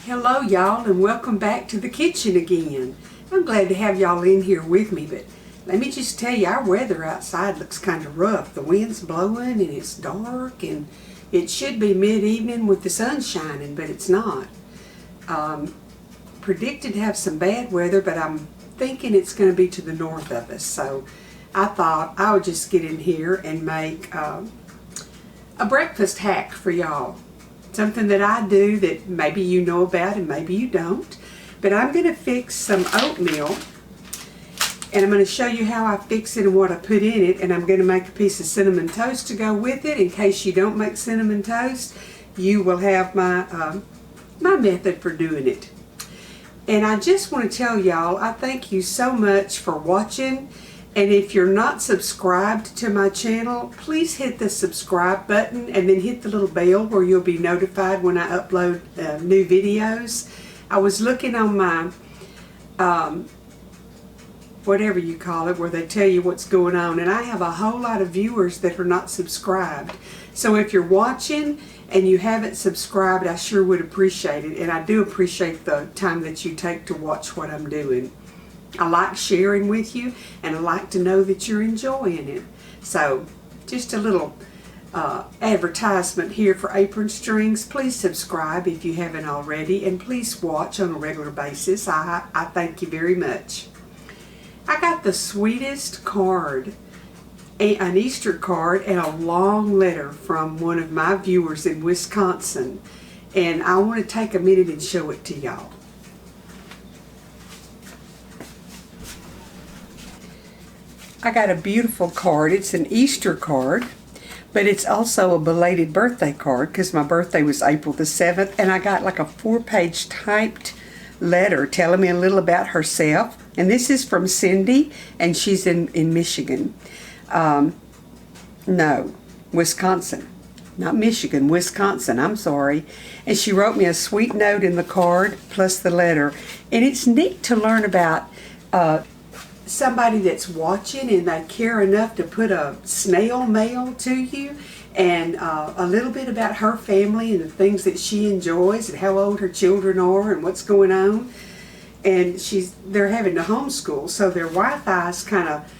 Hello y'all, and welcome back to the kitchen again. I'm glad to have y'all in here with me, but let me just tell you, our weather outside looks kind of rough. The wind's blowing and it's dark, and it should be mid-evening with the sun shining, but it's not. Predicted to have some bad weather, but I'm thinking it's going to be to the north of us, so I thought I would just get in here and make a breakfast hack for y'all. Something that I do that maybe you know about and maybe you don't. But I'm going to fix some oatmeal, and I'm going to show you how I fix it and what I put in it, and I'm going to make a piece of cinnamon toast to go with it. In case you don't make cinnamon toast, you will have my my method for doing it. And I just want to tell y'all, I thank you so much for watching. And if you're not subscribed to my channel, please hit the subscribe button and then hit the little bell where you'll be notified when I upload new videos. I was looking on my, whatever you call it, where they tell you what's going on, and I have a whole lot of viewers that are not subscribed. So if you're watching and you haven't subscribed, I sure would appreciate it, and I do appreciate the time that you take to watch what I'm doing. I like sharing with you, and I like to know that you're enjoying it. So, just a little advertisement here for Apron Strings. Please subscribe if you haven't already, and please watch on a regular basis. I thank you very much. I got the sweetest card, an Easter card, and a long letter from one of my viewers in Wisconsin, and I want to take a minute and show it to y'all. I got a beautiful card. It's an Easter card, but it's also a belated birthday card because my birthday was April the 7th, and I got like a 4-page typed letter telling me a little about herself. And this is from Cindy, and she's in Michigan. No, Wisconsin. Not Michigan, Wisconsin, I'm sorry. And she wrote me a sweet note in the card plus the letter. And it's neat to learn about somebody that's watching and they care enough to put a snail mail to you, and a little bit about her family and the things that she enjoys and how old her children are and what's going on. And they're having to homeschool, so their Wi-Fi is kind of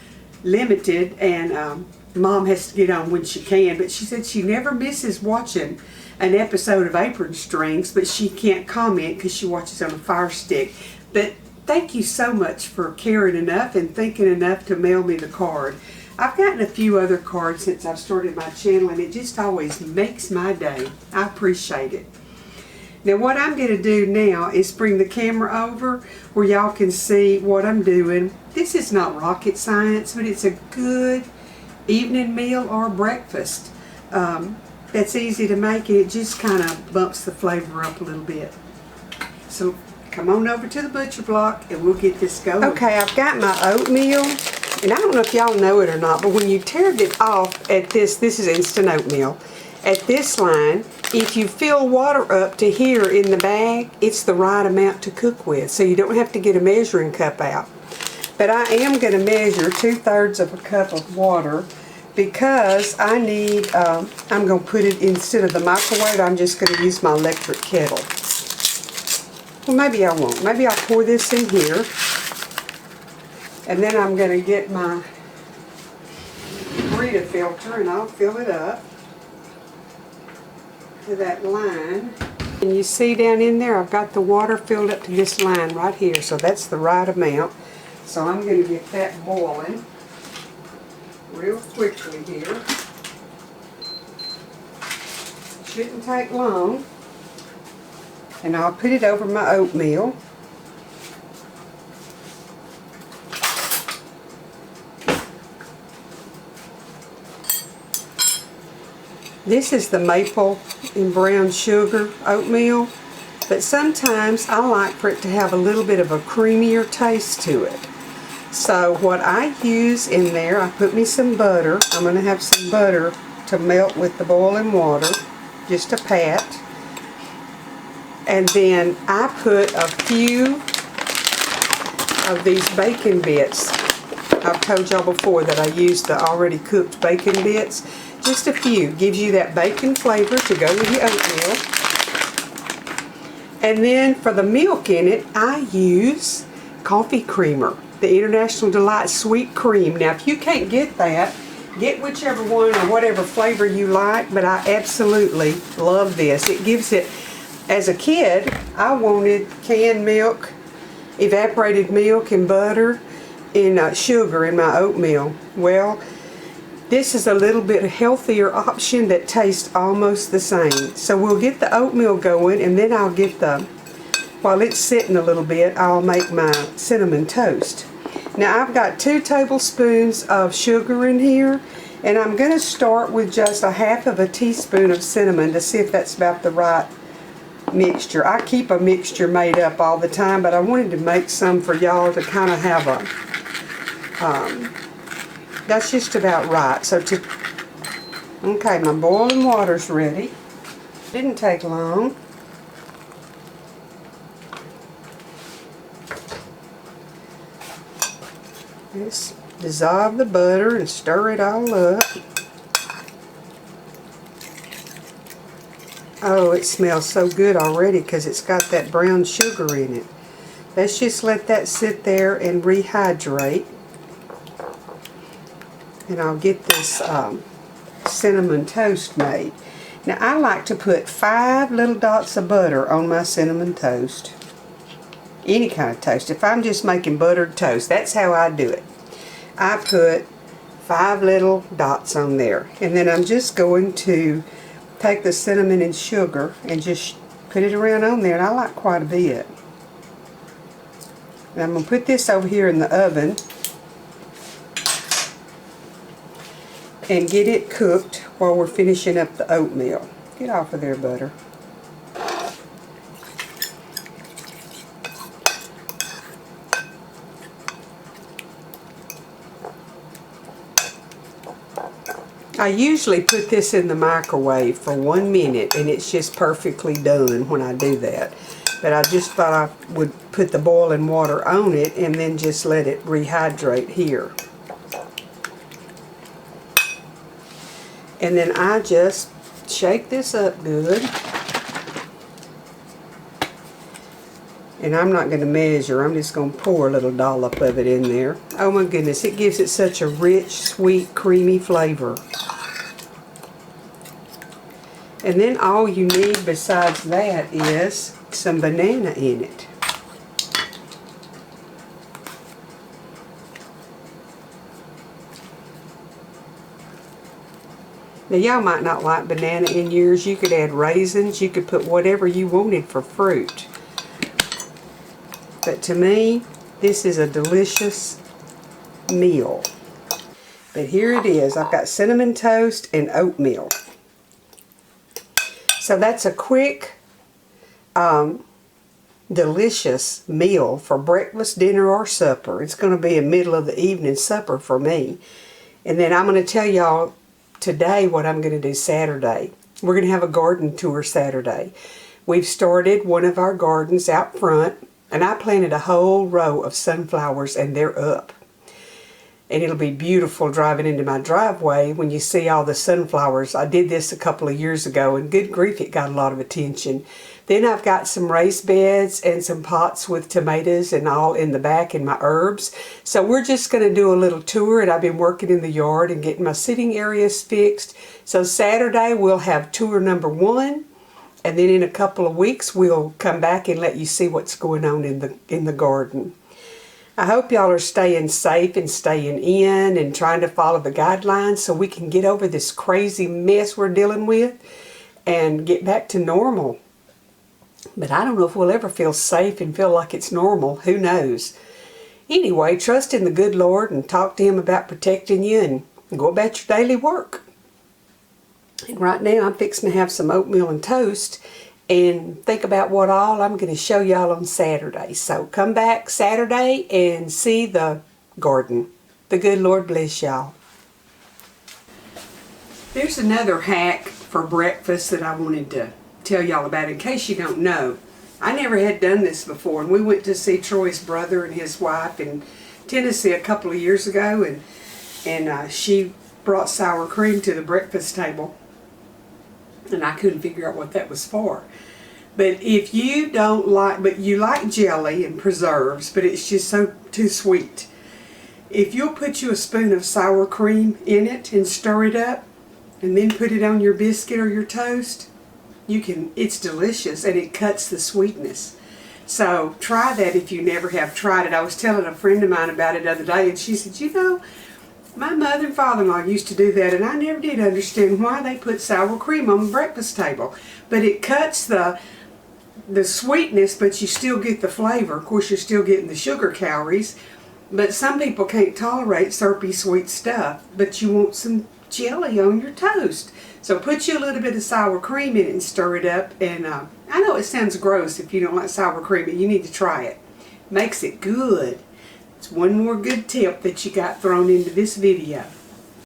limited, and Mom has to get on when she can, but she said she never misses watching an episode of Apron Strings, but she can't comment because she watches on a Fire Stick. But thank you so much for caring enough and thinking enough to mail me the card. I've gotten a few other cards since I've started my channel, and it just always makes my day. I appreciate it. Now what I'm going to do now is bring the camera over where y'all can see what I'm doing. This is not rocket science, but it's a good evening meal or breakfast that's easy to make, and it just kind of bumps the flavor up a little bit. So come on over to the butcher block and we'll get this going. Okay, I've got my oatmeal, and I don't know if y'all know it or not, but when you tear it off at this is instant oatmeal, at this line, if you fill water up to here in the bag, it's the right amount to cook with, so you don't have to get a measuring cup out. But I am going to measure 2/3 of a cup of water because I need, I'm going to put it, instead of the microwave, I'm just going to use my electric kettle. Well, maybe I won't. Maybe I'll pour this in here, and then I'm going to get my Brita filter and I'll fill it up to that line. And you see down in there, I've got the water filled up to this line right here, so that's the right amount. So I'm going to get that boiling real quickly here. Shouldn't take long. And I'll put it over my oatmeal. This is the maple and brown sugar oatmeal, but sometimes I like for it to have a little bit of a creamier taste to it. So what I use in there, I put me some butter. I'm going to have some butter to melt with the boiling water, just a pat. And then I put a few of these bacon bits. I've told y'all before that I use the already cooked bacon bits. Just a few. Gives you that bacon flavor to go with your oatmeal. And then for the milk in it, I use coffee creamer, the International Delight Sweet Cream. Now, if you can't get that, get whichever one or whatever flavor you like, but I absolutely love this. It gives it, as a kid, I wanted canned milk, evaporated milk and butter and sugar in my oatmeal. Well, this is a little bit healthier option that tastes almost the same. So we'll get the oatmeal going, and then I'll get while it's sitting a little bit, I'll make my cinnamon toast. Now I've got 2 tablespoons of sugar in here, and I'm going to start with just a half of a teaspoon of cinnamon to see if that's about the right mixture. I keep a mixture made up all the time, but I wanted to make some for y'all to kind of have that's just about right. So okay, my boiling water's ready. Didn't take long. Just dissolve the butter and stir it all up. Oh, it smells so good already because it's got that brown sugar in it. Let's just let that sit there and rehydrate. And I'll get this cinnamon toast made. Now I like to put 5 little dots of butter on my cinnamon toast. Any kind of toast. If I'm just making buttered toast, that's how I do it. I put 5 little dots on there. And then I'm just going to take the cinnamon and sugar and just put it around on there. And I like quite a bit. And I'm going to put this over here in the oven and get it cooked while we're finishing up the oatmeal. Get off of there, butter. I usually put this in the microwave for 1 minute, and it's just perfectly done when I do that. But I just thought I would put the boiling water on it and then just let it rehydrate here. And then I just shake this up good. And I'm not going to measure, I'm just going to pour a little dollop of it in there. Oh my goodness, it gives it such a rich, sweet, creamy flavor. And then all you need besides that is some banana in it. Now y'all might not like banana in yours. You could add raisins. You could put whatever you wanted for fruit. But to me, this is a delicious meal. But here it is. I've got cinnamon toast and oatmeal. So that's a quick, delicious meal for breakfast, dinner, or supper. It's going to be a middle of the evening supper for me. And then I'm going to tell y'all today what I'm going to do Saturday. We're going to have a garden tour Saturday. We've started one of our gardens out front, and I planted a whole row of sunflowers, and they're up. And it'll be beautiful driving into my driveway when you see all the sunflowers. I did this a couple of years ago, and good grief, it got a lot of attention. Then I've got some raised beds and some pots with tomatoes and all in the back and my herbs. So we're just going to do a little tour, and I've been working in the yard and getting my sitting areas fixed. So Saturday we'll have tour number 1, and then in a couple of weeks we'll come back and let you see what's going on in the garden. I hope y'all are staying safe and staying in and trying to follow the guidelines so we can get over this crazy mess we're dealing with and get back to normal. But I don't know if we'll ever feel safe and feel like it's normal. Who knows? Anyway, trust in the good Lord and talk to Him about protecting you and go about your daily work. And right now I'm fixing to have some oatmeal and toast and think about what all I'm going to show y'all on Saturday. So come back Saturday and see the garden. The good Lord bless y'all. There's another hack for breakfast that I wanted to tell y'all about in case you don't know. I never had done this before, and we went to see Troy's brother and his wife in Tennessee a couple of years ago, and she brought sour cream to the breakfast table. And I couldn't figure out what that was for. But if you don't like, but you like jelly and preserves, but it's just so too sweet. If you'll put you a spoon of sour cream in it and stir it up, and then put it on your biscuit or your toast, it's delicious and it cuts the sweetness. So try that if you never have tried it. I was telling a friend of mine about it the other day, and she said, you know, my mother and father-in-law used to do that, and I never did understand why they put sour cream on the breakfast table. But it cuts the sweetness, but you still get the flavor. Of course, you're still getting the sugar calories. But some people can't tolerate syrupy sweet stuff, but you want some jelly on your toast. So put you a little bit of sour cream in it and stir it up. And I know it sounds gross if you don't like sour cream, but you need to try it. Makes it good. It's one more good tip that you got thrown into this video.